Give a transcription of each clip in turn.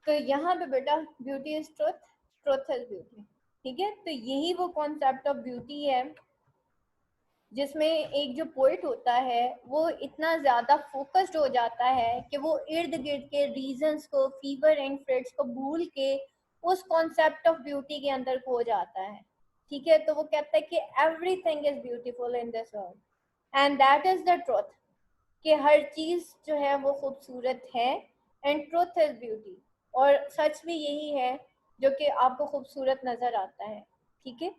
तो यहाँ पे बेटा beauty is truth, truth is beauty. ठीक है, तो यही वो कॉन्सेप्ट ऑफ ब्यूटी है जिसमें एक जो पोइट होता है वो इतना ज्यादा फोकस्ड हो जाता है कि वो इर्द गिर्द के रीजंस को, फीवर एंड फ्रेड्स को भूल के उस कॉन्सेप्ट ऑफ ब्यूटी के अंदर खो जाता है। ठीक है, तो वो कहता है कि everything is beautiful in this world and that is the truth, कि हर चीज जो है वो खूबसूरत है एंड ट्रुथ इज ब्यूटी, और सच भी यही है जो कि आपको खूबसूरत नजर आता है। ठीक है,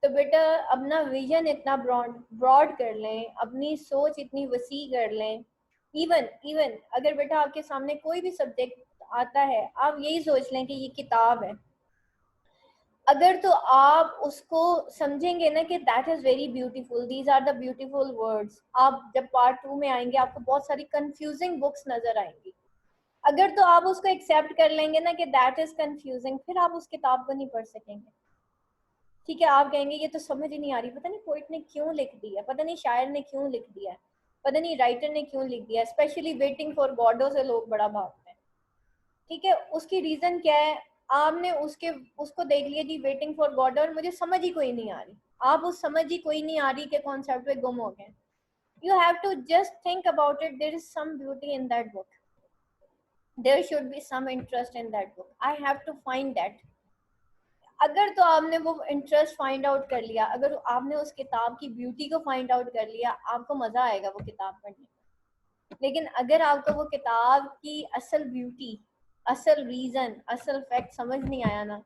तो बेटा अपना विजन इतना ब्रॉड ब्रॉड कर लें, अपनी सोच इतनी वसी कर लें। इवन इवन अगर बेटा आपके सामने कोई भी सब्जेक्ट आता है, आप यही सोच लें कि ये किताब है, अगर तो आप उसको समझेंगे ना कि that is very beautiful, these are the beautiful words, आप जब पार्ट 2 में आएंगे आपको बहुत सारी कंफ्यूजिंग बुक्स नजर आएंगी। अगर तो आप उसको एक्सेप्ट कर लेंगे ना कि दैट इज कंफ्यूजिंग, फिर आप उस किताब को नहीं पढ़ सकेंगे। ठीक है, आप कहेंगे ये तो समझ ही नहीं आ रही, पता नहीं पोइट ने क्यों लिख दिया, पता नहीं शायर ने क्यों लिख दिया, पता नहीं राइटर ने क्यों लिख दिया। स्पेशली वेटिंग फॉर गॉडो से लोग बड़ा भागते हैं। ठीक है, उसकी रीजन क्या है, आपने उसको देख लिया जी वेटिंग फॉर गॉड, और मुझे समझ ही कोई नहीं आ रही, आप उस समझ ही कोई नहीं आ रही के कॉन्सेप्ट पे गुम हो गए। You have to just think about it, there is some beauty in that book, there should be some interest in that book, I have to find that. अगर तो आपने वो इंटरेस्ट फाइंड आउट कर लिया, अगर आपने उस किताब की ब्यूटी को फाइंड आउट कर लिया, आपको मजा आएगा वो किताब पढ़ने में। लेकिन अगर आपको वो किताब की असल ब्यूटी, असल रीजन, असल फैक्ट समझ नहीं आया ना,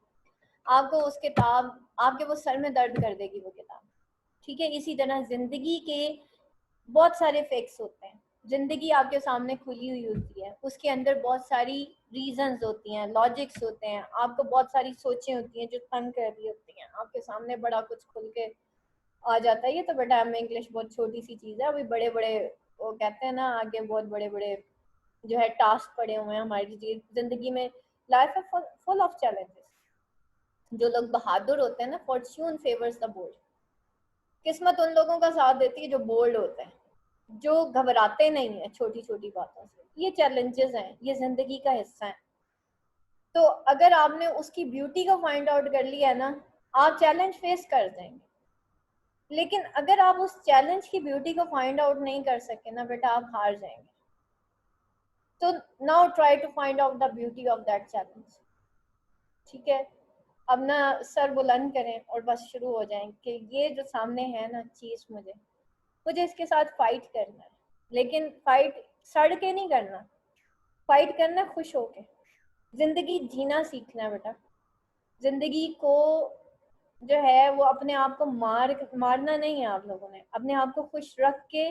आपको उस किताब, आपके वो सर में दर्द कर देगी वो किताब। ठीक है, इसी तरह जिंदगी के बहुत सारे फैक्ट्स होते हैं, जिंदगी आपके सामने खुली हुई होती है, उसके अंदर बहुत सारी रीजंस होती हैं, लॉजिक्स होते हैं, आपको बहुत सारी सोचें होती हैं जो तंग कर रही होती हैं, आपके सामने बड़ा कुछ खुल के आ जाता है। ये तो बेटा में इंग्लिश बहुत छोटी सी चीज़ है, अभी बड़े बड़े वो कहते हैं ना, आगे बहुत बड़े बड़े जो है टास्क पड़े हुए हैं हमारी जिंदगी में। लाइफ है फुल ऑफ चैलेंजेस। जो लोग बहादुर होते हैं ना, फॉर्च्यून फेवर्स द बोल्ड, किस्मत उन लोगों का साथ देती है जो बोल्ड होते हैं, जो घबराते नहीं है छोटी छोटी बातों से। ये चैलेंजेस हैं, ये जिंदगी का हिस्सा है। तो अगर आपने उसकी ब्यूटी को फाइंड आउट कर लिया है ना, आप चैलेंज फेस कर देंगे। लेकिन अगर आप उस चैलेंज की ब्यूटी को फाइंड आउट नहीं कर सके ना बेटा, आप हार जाएंगे। तो now try to find out the beauty of that challenge. ठीक है, अब ना सर बुलंद करें और बस शुरू हो जाएं कि ये जो सामने है ना चीज, मुझे मुझे इसके साथ फाइट करना है। लेकिन फाइट सड़ के नहीं करना, फाइट करना खुश होके। जिंदगी जीना सीखना है बेटा। जिंदगी को जो है वो अपने आप को मारना नहीं है, आप लोगों ने अपने आप को खुश रख के,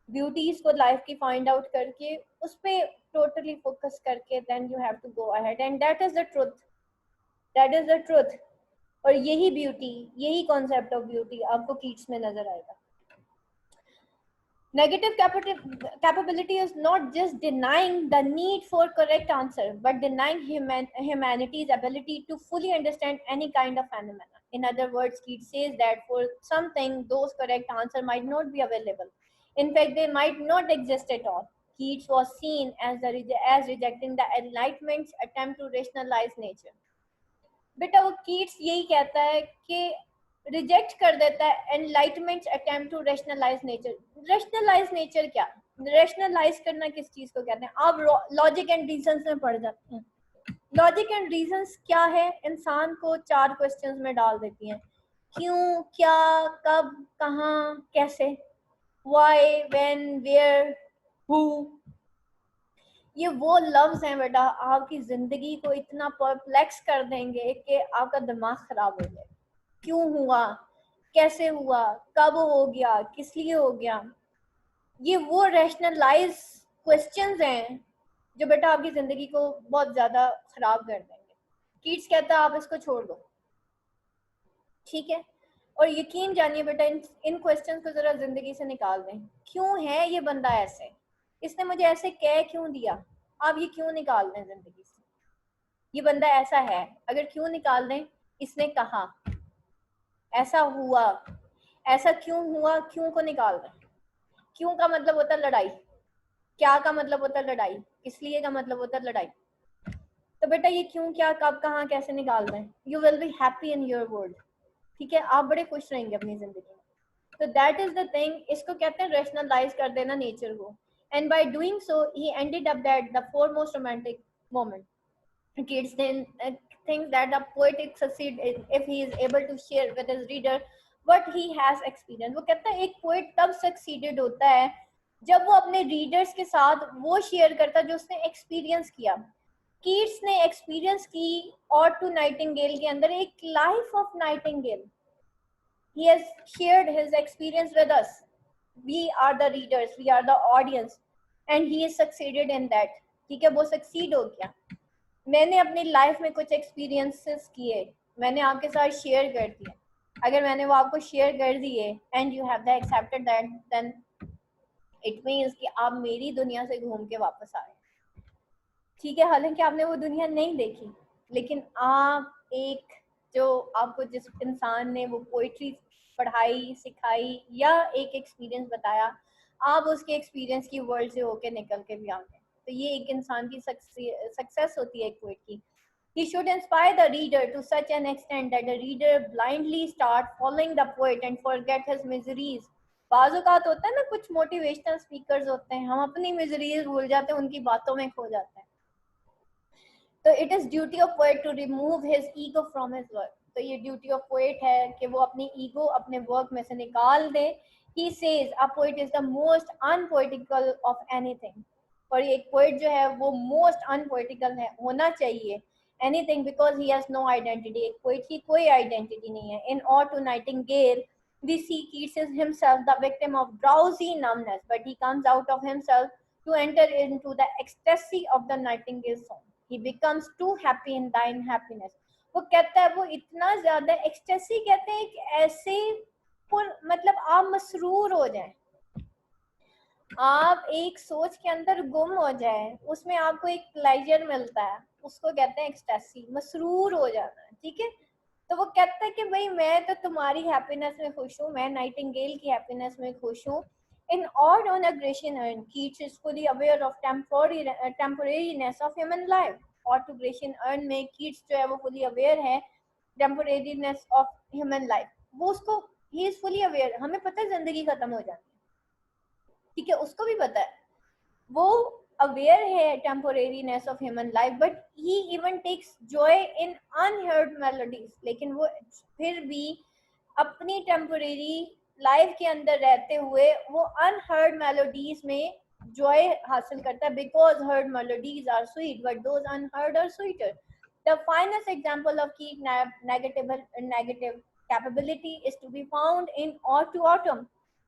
ब्यूटीज को लाइफ की फाइंड आउट करके, उस पे टोटली फोकस करके, then you have to go ahead and that is the truth, that is the truth. और यही ब्यूटी, यही कॉन्सेप्ट ऑफ ब्यूटी आपको कीट्स में नजर आएगा। Negative capability is not just denying the need for correct answer, but denying humanity's ability to fully understand any kind of phenomena. In other words, Keats says that for something, those correct answer might not be available. In fact, they might not exist at all. Keats was seen as rejecting the Enlightenment's attempt to rationalize nature. बेटा वो Keats यही कहता है कि reject कर देता है enlightenment attempt to rationalise nature. Rationalise nature क्या, रैशनलाइज करना किस चीज को कहते हैं? आप लॉजिक एंड रीजंस में पढ़ जाते हैं। लॉजिक एंड रीजंस क्या है? इंसान को 4 क्वेश्चंस में डाल देती हैं, क्यों, क्या, कब, कहाँ, कैसे, व्हाई, व्हेन, वेयर, हु। ये वो लफ्ज हैं बेटा, आपकी जिंदगी को इतना परप्लेक्स कर देंगे कि आपका दिमाग खराब हो जाए। क्यों हुआ, कैसे हुआ, कब हो गया, किस लिए हो गया, ये वो रैशनलाइज क्वेश्चंस हैं जो बेटा आपकी जिंदगी को बहुत ज्यादा खराब कर देंगे। कीट्स कहता है आप इसको छोड़ दो। ठीक है, और यकीन जानिए बेटा इन क्वेश्चंस को जरा जिंदगी से निकाल दें। क्यों है ये बंदा ऐसे, इसने मुझे ऐसे कह क्यों दिया, आप ये क्यों निकाल दें जिंदगी से। ये बंदा ऐसा है, अगर क्यों निकाल दें, इसने कहा, ऐसा हुआ, ऐसा क्यों हुआ, क्यों को निकाल दें। क्यों का मतलब होता है लड़ाई, क्या का मतलब होता है लड़ाई, इसलिए का मतलब होता है लड़ाई। तो तो बेटा ये क्यों, क्या, कब, कहाँ, कैसे निकालना है? You will be happy in your world, ठीक है, आप बड़े खुश रहेंगे अपनी जिंदगी में। तो दैट इज द थिंग, इसको कहते हैं रेशनलाइज कर देना नेचर को। And by doing so he ended up that the four most romantic moment. Kids then think that a poet succeed if he is able to share with his reader what he has experienced। वो कहता है एक poet तब succeeded होता है जब वो अपने रीडर्स के साथ वो शेयर करता है जो उसने एक्सपीरियंस किया। कीट्स ने एक्सपीरियंस की और टू नाइटिंगेल के अंदर एक life of Nightingale. He has shared his experience with us. We are the readers, we are the audience, and he has succeeded in that। ठीक है, वो सक्सीड हो गया। मैंने अपनी लाइफ में कुछ एक्सपीरियंसेस किए, मैंने आपके साथ शेयर कर दिए। अगर मैंने वो आपको शेयर कर दिए and you have the accepted that, then it means कि आप मेरी दुनिया से घूम के वापस आए। ठीक है, हालांकि आपने वो दुनिया नहीं देखी, लेकिन आप एक जो आपको जिस इंसान ने वो पोइट्री पढ़ाई, सिखाई या एक एक्सपीरियंस बताया, आप उसके एक्सपीरियंस की वर्ल्ड से होके निकल के भी आ गए। तो ये एक इंसान की सक्सेस होती है एक पोइट की। He should inspire the reader to such an extent that the reader blindly start following the poet and forget his miseries। बाज़-औक़ात होता है ना, कुछ मोटिवेशनल स्पीकर्स होते हैं, हम अपनी मिजरीज भूल जाते हैं, उनकी बातों में खो जाते हैं। तो it is duty of poet to remove his ego from his work. तो ये ड्यूटी ऑफ पोएट है कि वो अपनी ईगो अपने वर्क में से निकाल दे। He says a poet is the most unpoetical of anything. और एक पोएट जो है वो मोस्ट अनपोएटिकल है, होना चाहिए anything, because he has no identity. एक पोएट की कोई आइडेंटिटी नहीं है। In ode to nightingale we see Keats is himself the victim of drowsy numbness, but he comes out of himself to enter into the ecstasy of the nightingale song। He becomes too happy in thine happiness। वो कहता है, वो इतना ज्यादा ecstasy कहते हैं कि ऐसे मतलब आप मसरूर हो जाएं, आप एक सोच के अंदर गुम हो जाए, उसमें आपको एक प्लेजर मिलता है, उसको कहते हैं एक्सटेसी, मसरूर हो जाना है। ठीक है, तो वो कहता है कि भाई मैं तो तुम्हारी हैप्पीनेस में खुश हूँ, मैं नाइटिंगेल की हैप्पीनेस में खुश हूँ। In ode on a Grecian urn Keats is fully aware of temporariness of human life. और टू ग्रेशन अर्न में कीट्स जो है वो फुली अवेयर है टेम्पोरेरीनेस ऑफ ह्यूमन लाइफ। वो उसको ही इज फुली अवेयर, हमें पता है जिंदगी खत्म हो जाती है, ठीक है, उसको भी पता है, वो अवेयर है temporariness of human life, but he even takes joy in unheard melodies. लेकिन वो फिर भी अपनी टेम्पोरेरी लाइफ के अंदर रहते हुए वो अनहर्ड मेलोडीज में जॉय हासिल करता है, because heard melodies are sweet but those unheard are sweeter. The finest example of की negative capability is to be found in Ode to Autumn।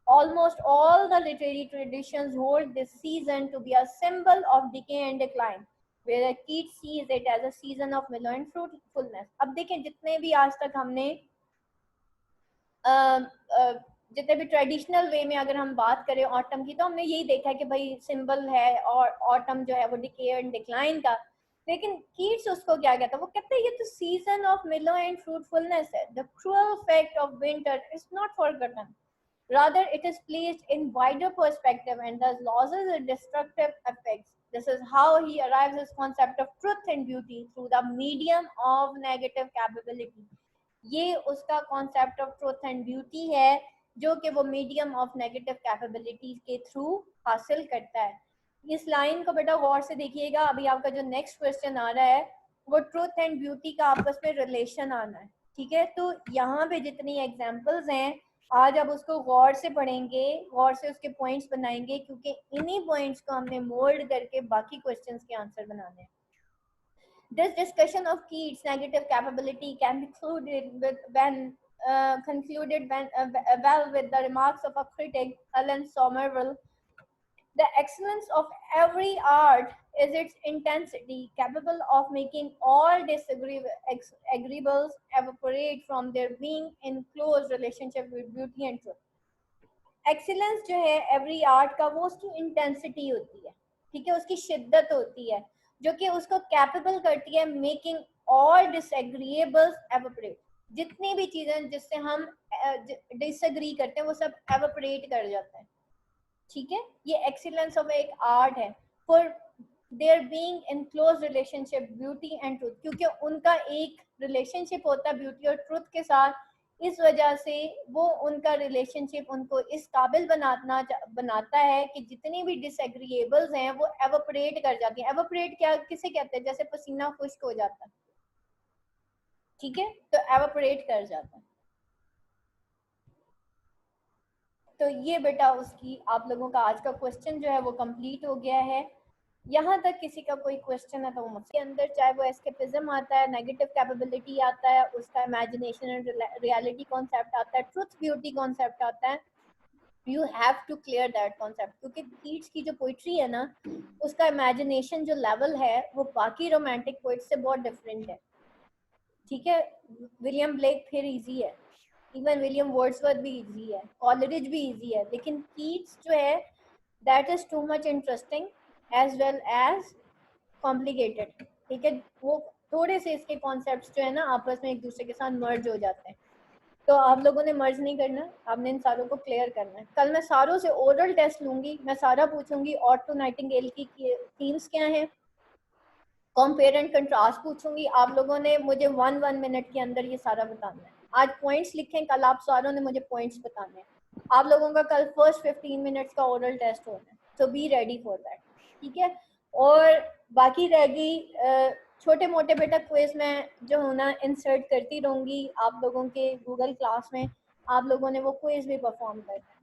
Almost all the literary traditions hold this season to be a symbol of decay and decline, whereas Keats sees it as a season of mellow and fruitfulness। अब देखें, जितने भी आज तक हमने जितने भी traditional way में अगर हम बात करें ऑटम की, तो हमने यही देखा है कि भाई सिंबल है और ऑटम जो है वो डिके एंड डिक्लाइन का। लेकिन कीट्स उसको क्या कहता है, वो कहता है ये तो सीजन ऑफ मिलो एंड फ्रूटफुलनेस है। The cruel fact of winter is not forgotten, rather it is placed in wider perspective and thus loses its destructive effects। This is how he arrives his concept of truth and beauty through the medium of negative capability। ये उसका concept of truth and beauty है जो कि वो medium of negative capability के through हासिल करता है। इस लाइन को बेटा गौर से देखिएगा, अभी आपका जो नेक्स्ट क्वेश्चन आ रहा है वो ट्रूथ एंड ब्यूटी का आपस में रिलेशन आना है। ठीक है, तो यहाँ पे जितनी एग्जाम्पल्स हैं आज आप उसको गौर से पढ़ेंगे, गौर से उसके पॉइंट्स बनाएंगे, क्योंकि इन्हीं पॉइंट्स को हमने मोल्ड करके बाकी क्वेश्चंस के आंसर बनाने हैं। This discussion of Keats' negative capability can be concluded well with the remarks of a critic, Alan Somerville. The excellence of every art is its intensity, capable of making all disagreeables evaporate from their being in close relationship with beauty and truth। Excellence जो है every art का, वो उसकी intensity होती है, ठीक है, उसकी शिद्दत होती है जो कि उसको कैपेबल करती है मेकिंग ऑल डिसएग्रीएबल्स एवोपरेट। जितनी भी चीजें जिससे हम डिसएग्री करते हैं वो सब एवोपरेट कर जाता है। ठीक है, ये एक्सीलेंस ऑफ एक आर्ट है। For their being in close relationship beauty and truth, क्योंकि उनका एक रिलेशनशिप होता है ब्यूटी और ट्रुथ के साथ, इस वजह से वो उनका रिलेशनशिप उनको इस काबिल बनाता है कि जितनी भी डिसएग्रीएबल्स हैं वो एवोपरेट कर जाती हैं। एवोपरेट क्या किसे कहते हैं, जैसे पसीना खुश्क हो जाता है, ठीक है, तो एवोपरेट कर जाता है। तो ये बेटा उसकी आप लोगों का आज का क्वेश्चन जो है वो कंप्लीट हो गया है। यहाँ तक किसी का कोई क्वेश्चन है तो वो मुझके अंदर, चाहे वो एस्केपिज्म आता है, नेगेटिव कैपेबिलिटी आता है, उसका इमेजिनेशन एंड रियलिटी कॉन्सेप्ट आता है, ट्रुथ ब्यूटी कॉन्सेप्ट आता है, you have to clear that concept, क्योंकि कीट्स की जो पोइट्री है ना, उसका इमेजिनेशन जो लेवल है वो बाकी रोमांटिक पोइट से बहुत डिफरेंट है, ठीक है। विलियम ब्लेक फिर इजी है, इवन विलियम वर्ड्सवर्थ भी इजी है, कॉलरिज भी इजी है, लेकिन कीट्स जो है that is too much interesting as well as complicated, ठीक है। वो थोड़े से इसके कॉन्सेप्ट्स जो है ना आपस में एक दूसरे के साथ मर्ज हो जाते हैं, तो आप लोगों ने मर्ज नहीं करना, आपने इन सारों को क्लियर करना है। कल मैं सारों से ओरल टेस्ट लूंगी, मैं सारा पूछूंगी ऑटो नाइटिंगेल की थीम्स क्या हैं, कंपेयर एंड कंट्रास्ट पूछूंगी, आप लोगों ने मुझे 1 मिनट के अंदर ये सारा बताना है। आज पॉइंट्स लिखें, कल आप सारों ने मुझे पॉइंट्स बताने हैं। आप लोगों का कल फर्स्ट 15 मिनट्स का ओरल टेस्ट होना है, तो बी रेडी फॉर दैट, ठीक है। और बाकी रह गई छोटे मोटे बेटा क्विज में जो हूँ ना इंसर्ट करती रहूंगी आप लोगों के गूगल क्लास में, आप लोगों ने वो क्विज भी परफॉर्म करना है।